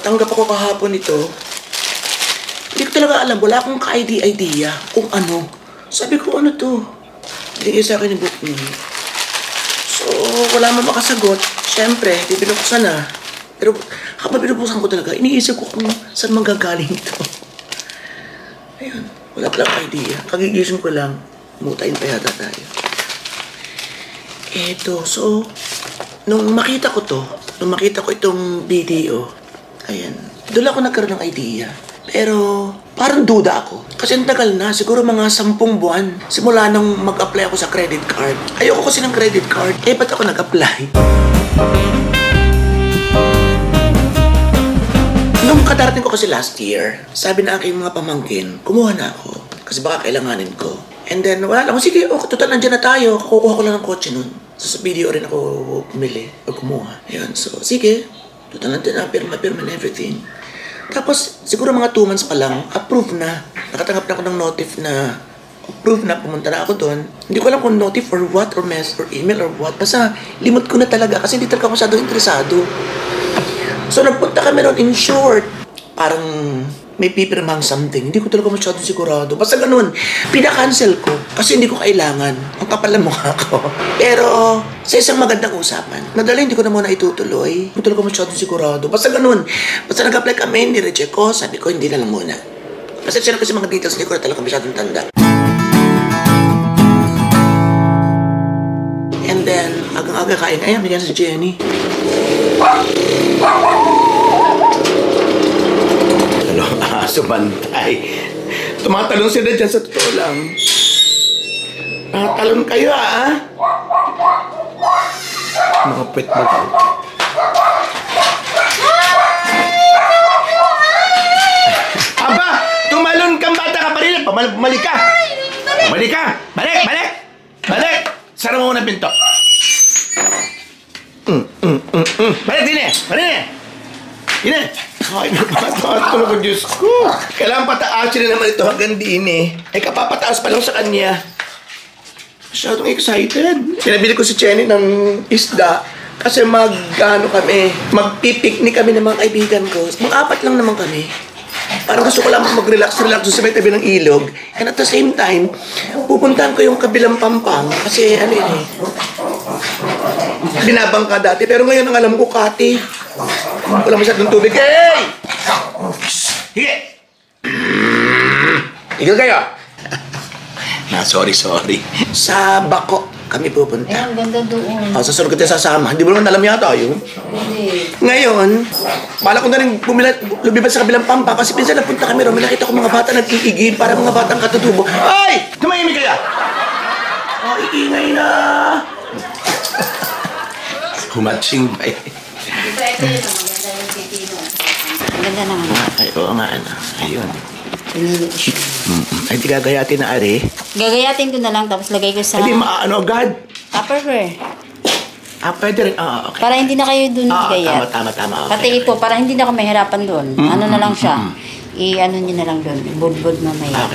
nakatanggap ako kahapon nito. Hindi ko talaga alam. Wala akong ka-idea kung ano. Sabi ko, ano to? Hindi sa akin yung book niyo. So, wala man makasagot. Siyempre, binuksan na. Pero habang binubuksan ko talaga, iniisip ko kung saan manggagaling ito. Ayun, wala palang idea. Kagigising ko lang. Mutain pa yata tayo. Eto, so, nung makita ko itong video, ayan, doon ako nagkaroon ng idea. Pero, parang duda ako. Kasi ang tagal na, siguro mga 10 buwan. Simula nang mag-apply ako sa credit card. Ayoko kasi ng credit card. Eh, ba't ako nag-apply? Nung kadarating ko kasi last year, sabi na aking mga pamangkin, kumuha na ako. Kasi baka kailanganin ko. And then, wala lang. Sige, okay, total nandiyan na tayo. Kukuha ko lang ng kotse nun. So, sa video rin ako pumili o kumuha. Ayun, so, sige. Total nandiyan na, pirma and everything. Tapos, siguro mga 2 months pa lang, approve na. Nakatanggap na ako ng notif na approve na, pumunta na ako doon. Hindi ko alam kung notif or what, or mess, or email, or what. Basta, limot ko na talaga kasi hindi talaga ako masyado interesado. So, nagpunta kami ron in short. Parang may pipirmang something. Hindi ko talaga masyado sigurado. Basta ganun, pinakancel ko. Kasi hindi ko kailangan. Ang kapal ng mukha ko. Pero, sa isang magandang usapan, nadala hindi ko na muna itutuloy. Hindi ko talaga masyado sigurado. Basta ganun. Basta nag-apply kami, nireject ko. Sabi ko, hindi na lang muna. Basta siya kasi mga details, hindi ko na talaga masyadong tanda. And then, agang-aga kain. Ayan, bigyan sa Jenny. Sumantay. Tumatalon sila dyan sa totoo lang. Nakatalon kayo, mga pwet mo. Aba! Tumalon kang bata ka pa rin. Bumalik ka! Bumalik ka! Balik! Sara mo muna pinto. Balik din eh! Ay, napatulog ko, Diyos ko. Kailangan pataasin na naman ito hanggang din eh. Ay, kapapataas pa lang sa kanya. Masyadong excited. Pinabili ko si Jenny ng isda kasi magpipiknik kami ng mga kaibigan ko. Mga 4 lang naman kami. Parang gusto ko lang mag-relax sa may tabi ng ilog. And at the same time, pupuntahan ko yung kabilang Pampang kasi ano yun eh. Binabang ka dati. Pero ngayon ang alam ko, Kati. Wala masyadong tubig. Hey! Hige! Higil kayo! Sorry. Sa Bako kami pupunta. Ay, ang ganda doon. Sa sunod ko tayo sasama. Hindi mo naman alam yata yun. Hindi. Ngayon, bala ko na rin lumibad sa kabilang Pampa kasi pinsan napunta kami rin. May nakita ko mga bata nag-iigib para mga batang katutubo. Ay! Tumahimik kaya! Iingay na! Humatching ba eh? Ito yun, maganda yung titino. Ang ganda naman. Ay, oo nga, ayun. Pinili ko siya. Ay, di gagayatin na, Ari. Gagayatin ko na lang, tapos lagay ko sa... Ay, di maano agad. Tupperware. Pwede rin. Okay. Para hindi na kayo dun gayat. Tama. Okay. Pati ito, para hindi na ako mahirapan dun. Ano na lang siya. I-ano nyo na lang dun. Budbud mamaya.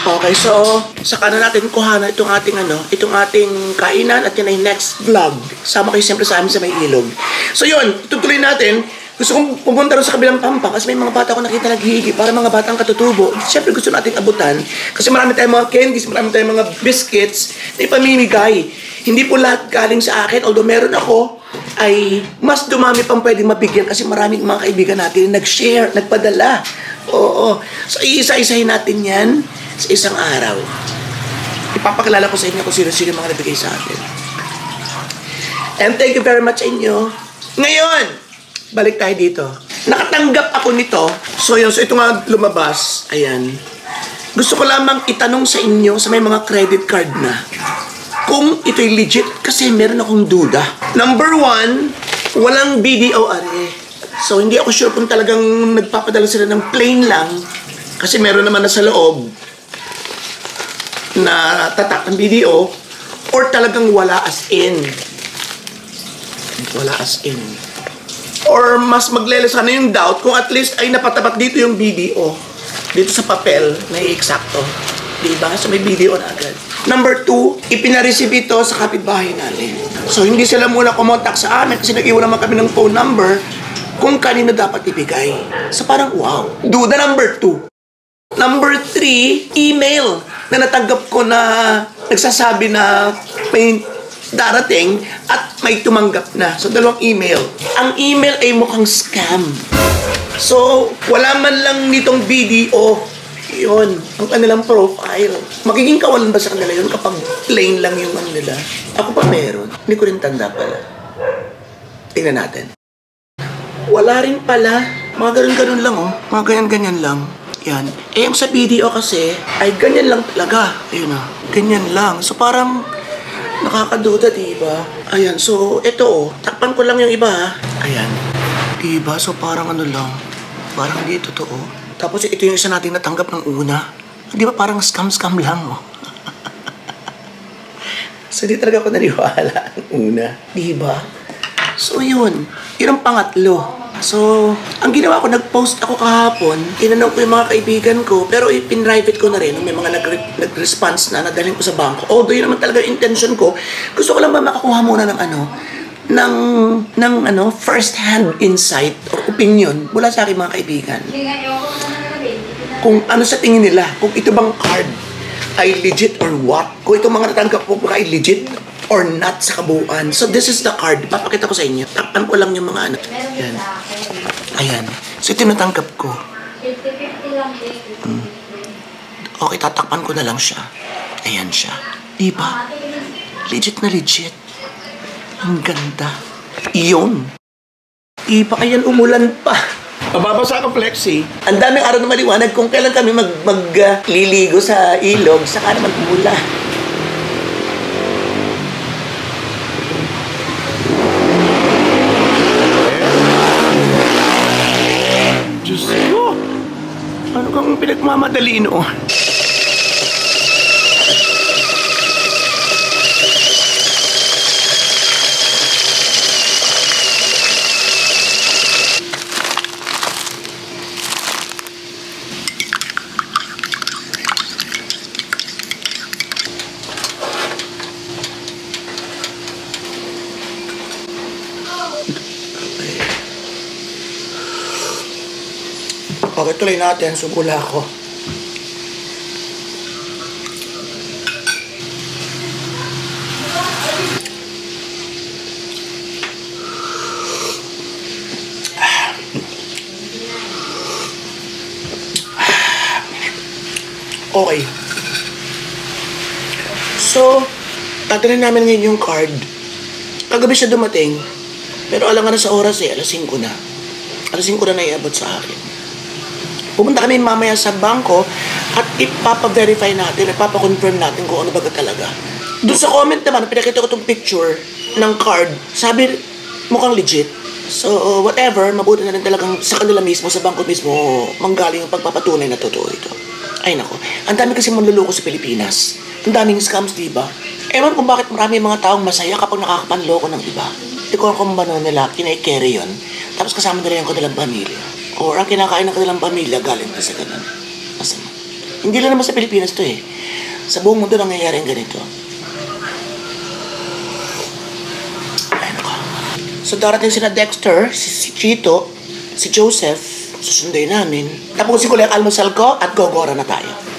Okay, so, saka na natin kuhana itong ating kainan at yun ay next vlog. Sama kayo siyempre sa amin sa may ilog. So yun, tutuloy natin. Gusto kong pumunta rin sa kabilang Pampa kasi may mga bata ko nakita naghihigi para mga batang katutubo. Siyempre gusto nating abutan kasi marami tayong mga candies, marami tayong mga biscuits na ipamimigay. Hindi po lahat galing sa akin, although meron ako, ay mas dumami pang pwedeng mabigyan kasi maraming mga kaibigan natin nag-share, nagpadala. Oo. So iisa-isahin natin yan sa isang araw. Ipapakilala ko sa inyo kung sino-sino mga nabigay sa akin. And thank you very much sa inyo. Ngayon, balik tayo dito. Nakatanggap ako nito. So yun, so ito nga lumabas. Ayan. Gusto ko lamang itanong sa inyo sa may mga credit card na kung ito'y legit kasi meron akong duda. Number 1, walang BDO are. So hindi ako sure kung talagang nagpapadala sila ng plain lang kasi meron naman na sa loob na tatak ng BDO or talagang wala as in. Wala as in. Or mas maglelesan na yung doubt kung at least ay napatapat dito yung BDO. Dito sa papel na i-eksakto. Diba? So may BDO na agad. Number 2, ipinareceive ito sa kapitbahay natin. So hindi sila muna kumontak sa amin kasi nag-iwan naman kami ng phone number kung kanino dapat ibigay. So parang wow. Duda number 2. Number 3, email na natanggap ko na nagsasabi na may darating at may tumanggap na. So, 2 email. Ang email ay mukhang scam. So, wala man lang nitong video, yun, ang kanilang profile. Magiging kawalan ba sa kanila yun kapag plain lang yung ano nila? Ako pa meron. Hindi ko rin tanda pala. Tingnan natin. Wala rin pala. Mga ganun-ganun lang, oh. Mga ganyan-ganyan lang. Yan. Eh, yung sa video kasi, ay ganyan lang talaga. Ayun na. Ganyan lang. So, parang nakakaduda, diba? Ayan. So, ito, oh. Takpan ko lang yung iba, ha. Ayan. Diba? So, parang ano lang. Parang hindi totoo. Tapos, ito yung isa natin natanggap ng una. Di ba parang scam-scam lang, oh. So, di talaga ako naniwala ang una. Diba? So, yun. Yun ang pangatlo. So, ang ginawa ko, nag-post ako kahapon, tinanong ko yung mga kaibigan ko, pero pin-private ko na rin, may mga nag-response na, nadalhin ko sa bangko. Although yun naman talaga yung intention ko, gusto ko lang ba makakuha muna ng first-hand insight or opinion mula sa aking mga kaibigan. Kung ano sa tingin nila, kung ito bang card ay legit or what, kung itong mga natanggap ko ay legit or not sa kabuuan. So, this is the card. Papakita ko sa inyo. Takpan ko lang yung mga ano. Ayan. Ayan. So, ito natanggap ko. 50-50 lang. Okay, tatakpan ko na lang siya. Ayan siya. Diba? Legit na legit. Ang ganda. Iyon. Diba? Ayan, umulan pa. Mababasa ako, Flexi. Ang daming araw na maliwanag kung kailan kami magliligo sa ilog, saka naman umulan. Diyos ko! Ano kang pinagmamadali noon? Okay, tuloy natin. Sumula ako. Okay. So, tatanungin namin ngayon yung card. Kagabi siya dumating. Pero alam nga na sa oras eh, alas 5 na. Alas 5 na naiabot sa akin. Pupunta kami mamaya sa bangko at ipapa-verify natin, ipapa-confirm natin kung ano baga talaga. Doon sa comment naman, pinakita ko itong picture ng card. Sabi, mukhang legit. So, whatever, mabuti na rin talagang sa kanila mismo, sa bangko mismo, manggaling yung pagpapatunay na totoo ito. Ay nako, ang dami kasi manluloko sa Pilipinas. Ang daming scams, diba? Ewan kung bakit marami mga taong masaya kapag nakakapanloko ng iba. Hindi ko kung ano nila, kinay-carry yun. Tapos kasama nila yung kanilang pamilya. Or ang kinakain ng kanilang pamilya galing na sa ganun. Masama. Hindi lang naman sa Pilipinas to eh. Sa buong mundo nangyayari ang ganito. Ay nako. So darating sina Dexter, si Chito, si Joseph, susunduin namin. Tapusin ko lang ang almusal ko at gogora na tayo.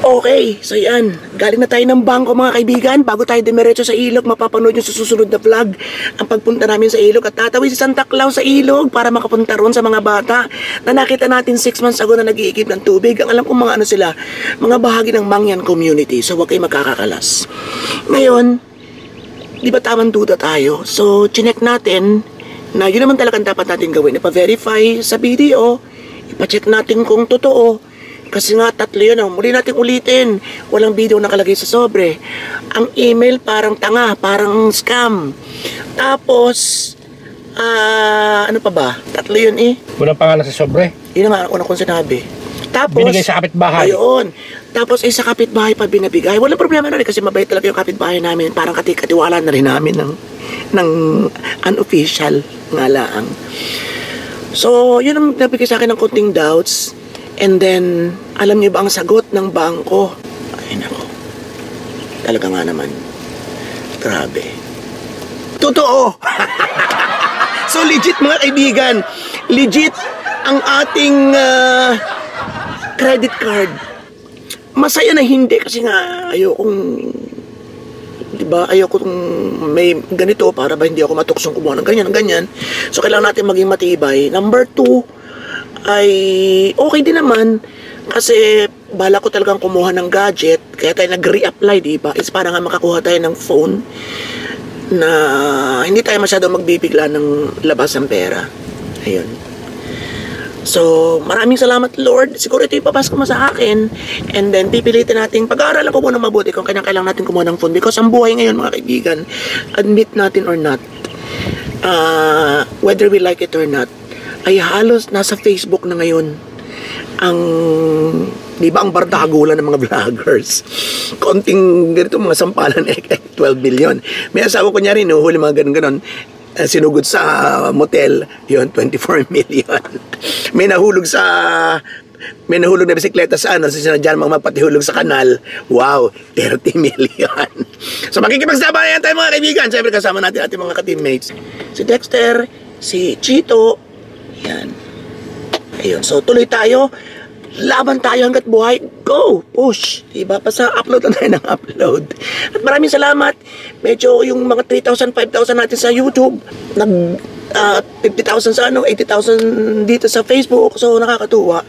Okay, so yan. Galing na tayo ng bangko mga kaibigan. Bago tayo dumiretso sa ilog, mapapanood nyo sa susunod na vlog ang pagpunta namin sa ilog. At tatawid si Santa Claus sa ilog para makapunta ron sa mga bata na nakita natin 6 months ago na nag-iigib ng tubig. Ang alam kong mga ano sila, mga bahagi ng Mangyan community. So huwag kayo magkakakalas. Ngayon, di ba tamang duda tayo? So, chinek natin na yun naman talagang dapat natin gawin. Ipa-verify sa video, ipa-check natin kung totoo. Kasi nga, 3 yun. Muli natin ulitin. Walang video nakalagay sa sobre. Ang email parang tanga, parang scam. Tapos, ano pa ba? 3 yun eh. Walang pangalan sa sobre? Yun naman, una kong sinabi. Tapos, binigay sa kapitbahay. Ayun. Tapos, sa kapitbahay pa binabigay. Walang problema na rin kasi mabait talaga yung kapitbahay namin. Parang katiwala na rin namin ng unofficial nga laang. So, yun ang nabigay sa akin ng konting doubts. And then, alam niyo ba ang sagot ng bangko? Ay, nako. Talaga nga naman. Grabe. Totoo! So, legit mga kaibigan. Legit ang ating credit card. Masaya na hindi kasi nga ayokong, diba, ayokong may ganito para ba hindi ako matuksong kumuha ng ganyan. So, kailangan natin maging matibay. Number 2, ay okay din naman kasi bala ko talagang kumuha ng gadget kaya tayo nag-reapply, diba? It's para nga makakuha tayo ng phone na hindi tayo masyadong magbibigla ng labas ng pera. Ayun. So, maraming salamat, Lord. Siguro ito ipapasok mo sa akin. And then, pipilitin natin, pag-aaralan ko muna mabuti kung kailangan natin kumuha ng phone. Because ang buhay ngayon, mga kaibigan, admit natin or not, whether we like it or not, ay halos nasa Facebook na ngayon ang, di ba, ang bardagulan ng mga vloggers. Konting ganito, mga sampalan, 12 million. May asawa ko niya rin, huli mga ganun-ganon. Sinugod sa motel, yun, 24 million. May nahulog na bisikleta sa ano, sinadyan mga magpatihulog sa kanal. Wow, 30 million. So makikipagsabayan tayo mga kaibigan. Siyempre kasama natin ating mga ka-teammates. Si Dexter, si Chito, yan. Ayun, so tuloy tayo. Laban tayo hanggat buhay. Go! Push! Diba? Basta upload na tayo ng upload. At maraming salamat. Medyo yung mga 3,000, 5,000 natin sa YouTube. 50,000 sa 80,000 dito sa Facebook. So, nakakatuwa.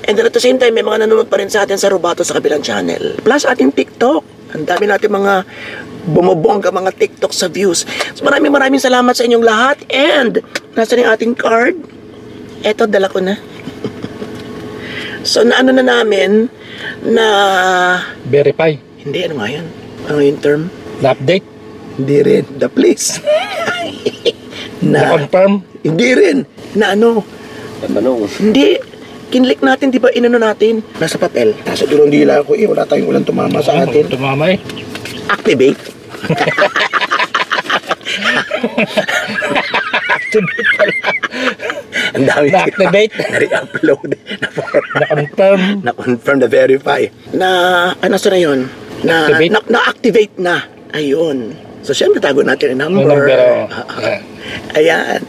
And then at the same time, may mga nanonood pa rin sa atin sa Robato sa kabilang channel. Plus ating TikTok. Ang dami natin mga bumabongga mga TikTok sa views. So, maraming salamat sa inyong lahat. And, nasa yung ating card. Eto, dala ko na. So, naano na namin na... Verify. Hindi, ano nga yun? Ano yung term? Na-update. Hindi rin. The place. Na-confirm. Hindi rin. Na ano? Hindi. Kinlik natin, di ba? Inano natin. Nasa papel. Nasa durong dila ko wala tayong ulan tumama sa atin. Tumama eh. Activate. Activate pala. Ang dami. Na-activate. Na-re-upload. Na-confirm. Na-confirm, na-verify. Ano sa na yun? Na-activate na. Ayun. So, syempre, tago natin ang number. Ayan.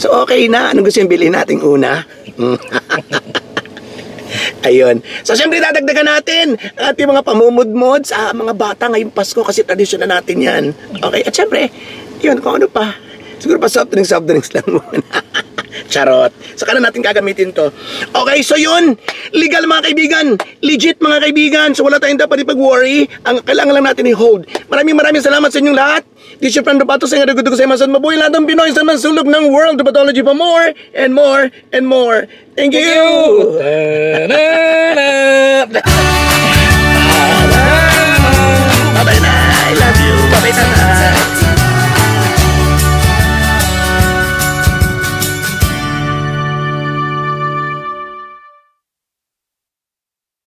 So, okay na. Anong gusto yung bilhin natin una? Ayun. So, syempre, dadagdagan natin ating mga pamumudmod sa mga bata ngayong Pasko kasi tradisyon na natin yan. Okay. At syempre, yun, kung ano pa. Siguro pa soft drinks lang muna. Charot. Saka na natin gagamitin to. Okay, so yun. Legal mga kaibigan. Legit mga kaibigan. So wala tayong dapat ipag-worry. Ang kailangan lang natin i-hold. Maraming salamat sa inyong lahat. This is your friend Robato sa inyo. Ko sa imasan mabuhay lahat ng Pinoy sa mansulog ng world of pathology for more and more and more. Thank you!